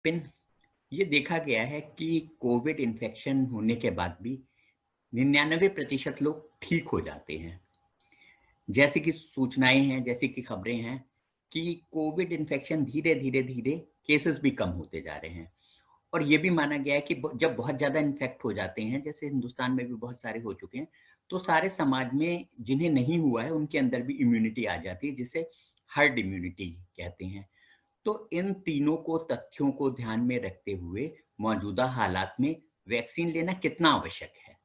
Pin ये देखा गया है कि कोविड इन्फेक्शन होने के बाद भी 99% लोग ठीक हो जाते हैं। जैसे कि सूचनाएँ हैं, जैसे कि खबरें हैं कि कोविड इन्फेक्शन धीरे-धीरे केसेस भी कम होते जा रहे हैं। और ये भी माना गया है कि जब बहुत ज़्यादा इन्फेक्ट हो जाते हैं, जैसे हिंदुस्तान में भी बहुत सारे हो चुके हैं, तो सारे समाज में जिन्हें नहीं हुआ है, उनके अंदर भी इम्यूनिटी आ जाती है, जिसे हर्ड इम्यूनिटी कहते हैं। तो इन तीनों को तथ्यों को ध्यान में रखते हुए मौजूदा हालात में वैक्सीन लेना कितना आवश्यक है?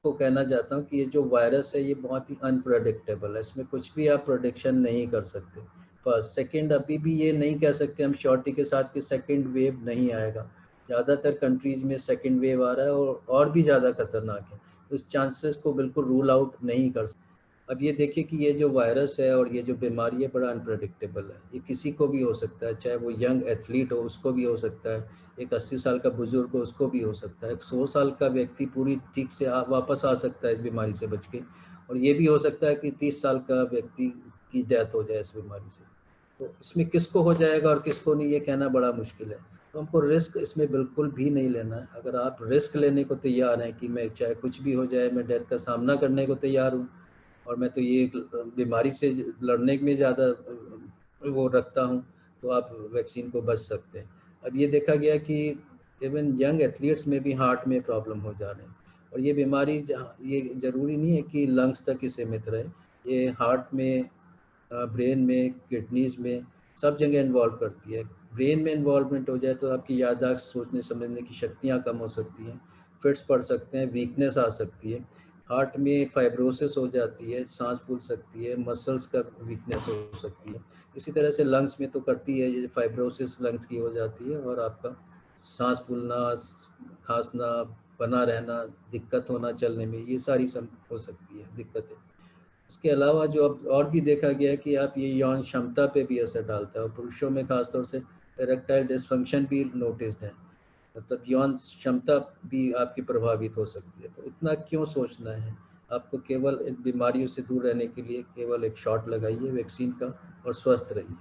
को कहना चाहता हूँ कि ये जो वायरस है ये बहुत ही अनप्रेडिक्टेबल है, इसमें कुछ भी आप प्रोडिक्शन नहीं कर सकते। फर्स्ट सेकंड, अभी भी ये नहीं कह सकते हम श्योरिटी के साथ कि सेकंड वेव नहीं आएगा। ज़्यादातर कंट्रीज़ में सेकंड वेव आ रहा है और भी ज़्यादा खतरनाक है, तो इस चांसेस को बिल्कुल रूल आउट नहीं कर सकते। अब ये देखिए कि ये जो वायरस है और ये जो बीमारी है बड़ा अनप्रेडिक्टेबल है, ये किसी को भी हो सकता है, चाहे वो यंग एथलीट हो उसको भी हो सकता है, एक 80 साल का बुजुर्ग हो उसको भी हो सकता है, एक 100 साल का व्यक्ति पूरी ठीक से वापस आ सकता है इस बीमारी से बच के। और ये भी हो सकता है कि 30 साल का व्यक्ति की डेथ हो जाए इस बीमारी से। तो इसमें किसको हो जाएगा और किसको नहीं ये कहना बड़ा मुश्किल है। तो हमको रिस्क इसमें बिल्कुल भी नहीं लेना है। अगर आप रिस्क लेने को तैयार हैं कि मैं चाहे कुछ भी हो जाए मैं डेथ का सामना करने को तैयार हूँ, और मैं तो ये बीमारी से लड़ने में ज़्यादा वो रखता हूँ, तो आप वैक्सीन को बच सकते हैं। अब ये देखा गया कि इवन यंग एथलीट्स में भी हार्ट में प्रॉब्लम हो जा रहे हैं, और ये बीमारी ये ज़रूरी नहीं है कि लंग्स तक ही सीमित रहे, ये हार्ट में, ब्रेन में, किडनीज में, सब जगह इन्वॉल्व करती है। ब्रेन में इन्वॉल्वमेंट हो जाए तो आपकी याददाश्त, सोचने समझने की शक्तियाँ कम हो सकती हैं, फिट्स पड़ सकते हैं, वीकनेस आ सकती है। हार्ट में फाइब्रोसिस हो जाती है, सांस फूल सकती है, मसल्स का वीकनेस हो सकती है। इसी तरह से लंग्स में तो करती है, ये फाइब्रोसिस लंग्स की हो जाती है और आपका सांस फूलना, खांसना, बना रहना, दिक्कत होना चलने में, ये सारी सब हो सकती है दिक्कतें। इसके अलावा जो अब और भी देखा गया है कि आप ये यौन क्षमता पे भी असर डालता है, और पुरुषों में खासतौर से इरेक्टाइल डिसफंक्शन भी नोटिस्ड है, मतलब यौन क्षमता भी आपकी प्रभावित हो सकती है। तो इतना क्यों सोचना है, आपको केवल इन बीमारियों से दूर रहने के लिए केवल एक शॉट लगाइए वैक्सीन का और स्वस्थ रहिए।